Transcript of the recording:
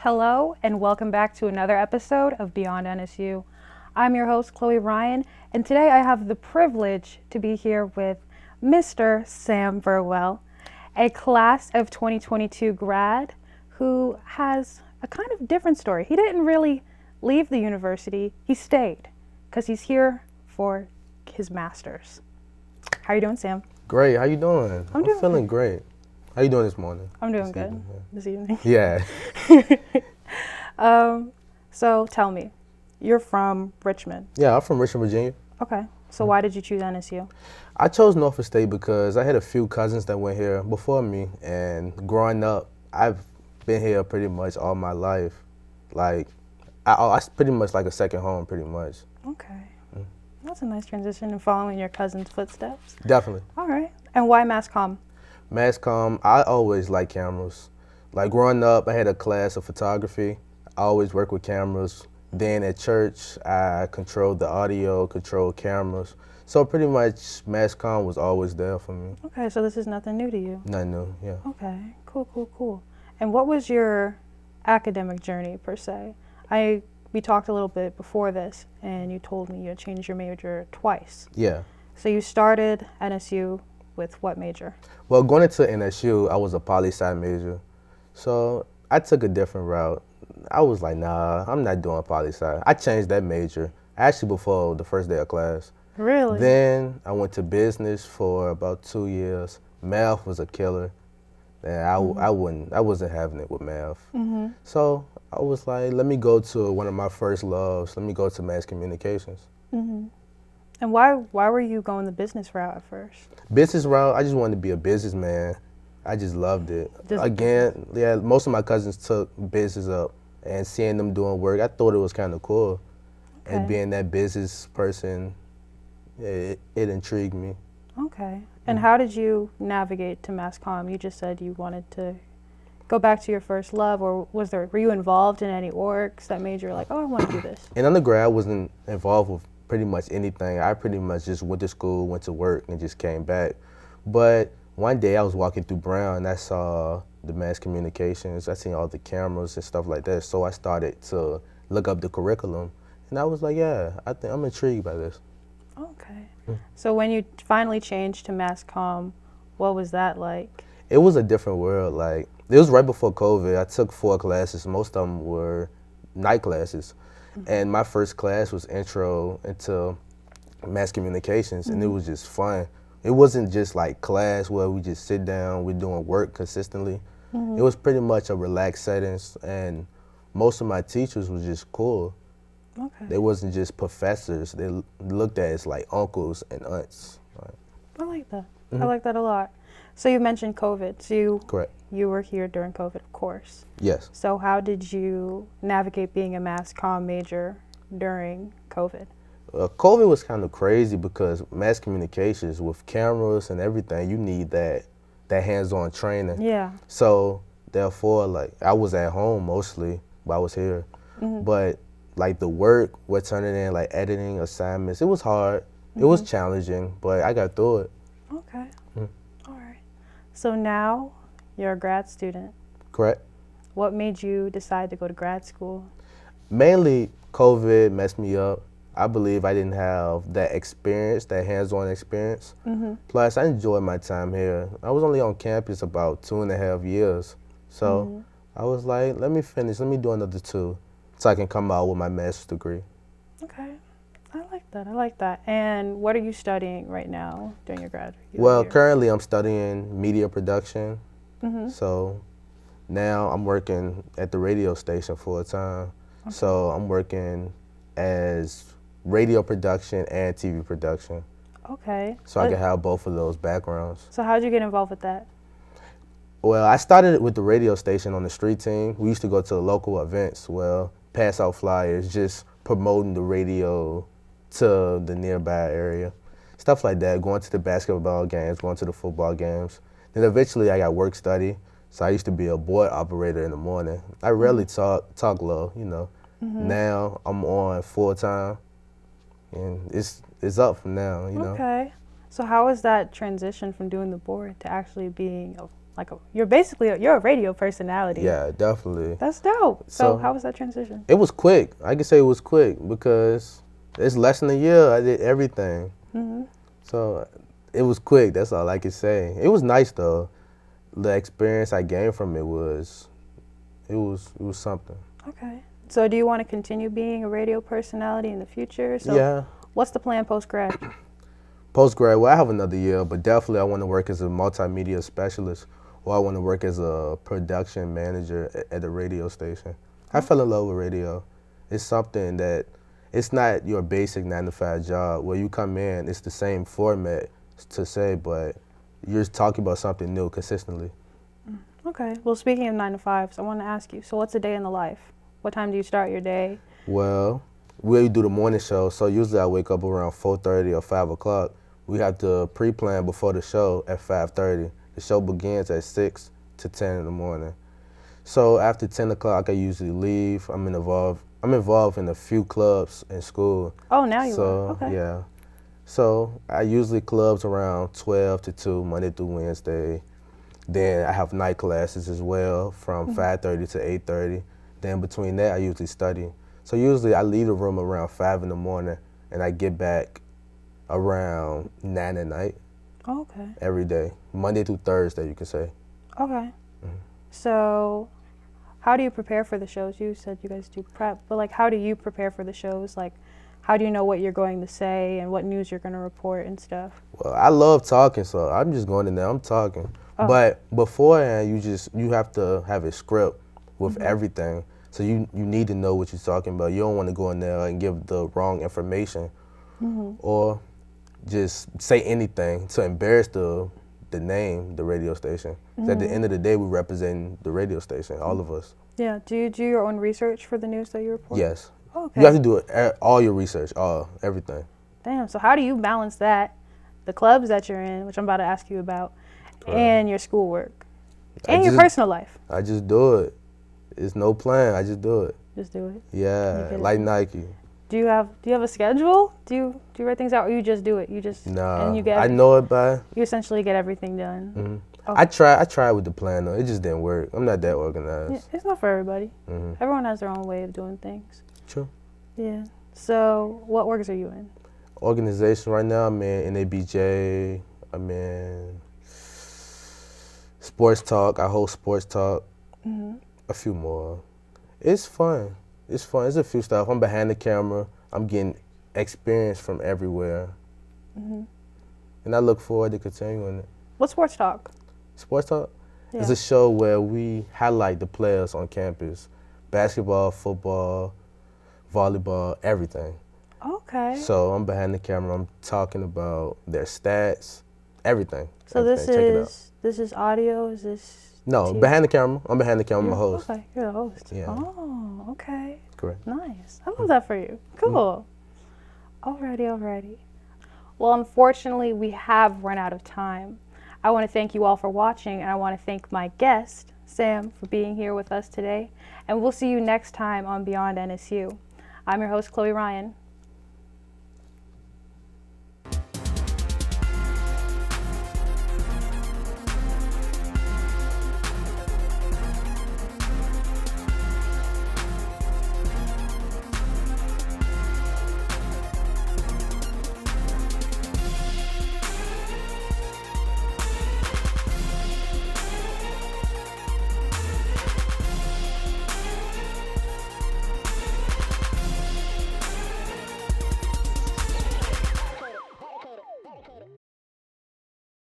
Hello, and welcome back to another episode of Beyond NSU. I'm your host, Chloe Ryan, and today I have the privilege to be here with Mr. Sam Burwell, a class of 2022 grad who has a kind of different story. He didn't really leave the university, he stayed because he's here for his master's. How are you doing, Sam? Great. How you doing? I'm doing feeling good. great. How you doing this morning? I'm doing This good evening, this evening. Yeah. So tell me, you're from Richmond. Yeah, I'm from Richmond, Virginia. Okay. So why did you choose NSU? I chose Norfolk State because I had a few cousins that went here before me, and growing up, I've been here pretty much all my life. Like, I pretty much like a second home, pretty much. Okay. That's a nice transition and following your cousin's footsteps. Definitely. All right. And why mass comm? Mass comm, I always like cameras. Like growing up, I had a class of photography. I always worked with cameras. Then at church, I controlled the audio, controlled cameras. So pretty much mass comm was always there for me. Okay, so this is nothing new to you. Nothing new, yeah. Okay, cool. And what was your academic journey per se? We talked a little bit before this, and you told me you had changed your major twice. Yeah. So you started NSU with what major? Well, going into NSU, I was a poli-sci major. So I took a different route. I was like, nah, I'm not doing poli-sci. I changed that major, actually before the first day of class. Really? Then I went to business for about 2 years. Math was a killer. And I wasn't having it with math. Mm-hmm. So I was like, let me go to one of my first loves. Let me go to mass communications. Mm-hmm. And why were you going the business route at first? Business route, I just wanted to be a businessman. I just loved it. Again, yeah, most of my cousins took business up, and seeing them doing work, I thought it was kind of cool. Okay. And being that business person, it intrigued me. Okay. And how did you navigate to mass comm? You just said you wanted to go back to your first love, or were you involved in any orgs that made you like, oh, I want to do this? In undergrad, I wasn't involved with pretty much anything. I pretty much just went to school, went to work, and just came back. But one day I was walking through Brown, and I saw the mass communications. I seen all the cameras and stuff like that. So I started to look up the curriculum, and I was like, yeah, I think I'm intrigued by this. Okay. So when you finally changed to mass comm, what was that like? It was a different world. Like, it was right before COVID. I took 4 classes. Most of them were night classes. Mm-hmm. And my first class was intro into mass communications, and it was just fun. It wasn't just like class where we just sit down, we're doing work consistently. It was pretty much a relaxed setting, and most of my teachers was just cool. Okay. They wasn't just professors. They looked at us like uncles and aunts. I like that. I like that a lot. So you mentioned COVID. So Correct. you were here during COVID, of course. Yes. So how did you navigate being a mass comm major during COVID? COVID was kind of crazy because mass communications with cameras and everything, you need that hands-on training. Yeah. So therefore, like, I was at home mostly while I was here, but like the work, we're turning in like editing assignments. It was hard. It was challenging, but I got through it. Okay. All right. So now you're a grad student. Correct. What made you decide to go to grad school? Mainly, COVID messed me up. I believe I didn't have that experience, that hands-on experience. Plus, I enjoyed my time here. I was only on campus about 2.5 years. So I was like, let me finish, let me do another 2 so I can come out with my master's degree. Okay. I like that. And what are you studying right now during your grad year? Well, currently I'm studying media production. So now I'm working at the radio station full time. Okay. So I'm working as radio production and TV production. Okay. So I can have both of those backgrounds. So how'd you get involved with that? Well, I started with the radio station on the street team. We used to go to local events, pass out flyers, just promoting the radio to the nearby area. Stuff like that, going to the basketball games, going to the football games. Then eventually I got work study, so I used to be a board operator in the morning. I rarely talk low, you know. Now I'm on full time, and it's up from now, you know. Okay. So how was that transition from doing the board to actually being like you're a radio personality. Yeah, definitely. That's dope. So So- how was that transition? It was quick. I can say it was quick because it's less than a year. I did everything. Hmm. So it was quick. That's all I can say. It was nice though. The experience I gained from it was something. Okay. So do you want to continue being a radio personality in the future? So Yeah. what's the plan post-grad? Post-grad, well, I have another year, but definitely I want to work as a multimedia specialist, or I want to work as a production manager at a radio station. I fell in love with radio. It's something that, it's not your basic 9-to-5 job where you come in, it's the same format to say, but you're talking about something new consistently. Okay. Well, speaking of 9 to 5s, I want to ask you, so what's a day in the life? What time do you start your day? Well, we do the morning show, so usually I wake up around 4:30 or 5 o'clock. We have to pre-plan before the show at 5:30. The show begins at 6 to 10 in the morning. So after 10 o'clock, I usually leave. I'm involved in a few clubs in school. Oh, now you So, are. Okay. yeah. So I usually clubs around 12 to 2, Monday through Wednesday. Then I have night classes as well from 5:30 to 8:30. Then between that, I usually study. So usually I leave the room around 5 in the morning and I get back around 9 at night Okay. every day, Monday through Thursday, you can say. Okay. So how do you prepare for the shows? You said you guys do prep, but like how do you prepare for the shows? Like how do you know what you're going to say and what news you're going to report and stuff? Well, I love talking, so I'm just going in there, I'm talking. Oh. But beforehand, you have to have a script with everything. So you need to know what you're talking about. You don't want to go in there and give the wrong information or just say anything to embarrass the name, the radio station. 'Cause at the end of the day, we represent the radio station, all of us. Yeah. Do you do your own research for the news that you report? Yes. Oh, okay. You have to do it, all your research, everything. Damn. So how do you balance that, the clubs that you're in, which I'm about to ask you about, and your schoolwork, and your personal life? I just do it. It's no plan. I just do it. Just do it. Yeah, get it. like Nike. Do you have a schedule? Do you write things out, or you just do it? You just Nah, and you get I know it by. you essentially get everything done. Mhm. I tried with the plan though. It just didn't work. I'm not that organized. Yeah, it's not for everybody. Mhm. Everyone has their own way of doing things. True. Yeah. So, what orgs are you in? Organization right now, I'm in NABJ. I'm in Sports Talk. I host Sports Talk. A few more. It's fun. It's fun. It's a few stuff. I'm behind the camera. I'm getting experience from everywhere. And I look forward to continuing it. What's sports talk? Sports Talk is Yeah. a show where we highlight the players on campus. Basketball, football, volleyball, everything. Okay. So I'm behind the camera. I'm talking about their stats, everything. So everything. Check it out. this is audio. Is this? No, TV? behind the camera. I'm behind the camera. I'm a You're- host. Okay, you're the host. Yeah. Oh, okay. Correct. Nice. I love that for you. Cool. Alrighty. Well, unfortunately, we have run out of time. I want to thank you all for watching, and I want to thank my guest, Sam, for being here with us today. And we'll see you next time on Beyond NSU. I'm your host, Chloe Ryan.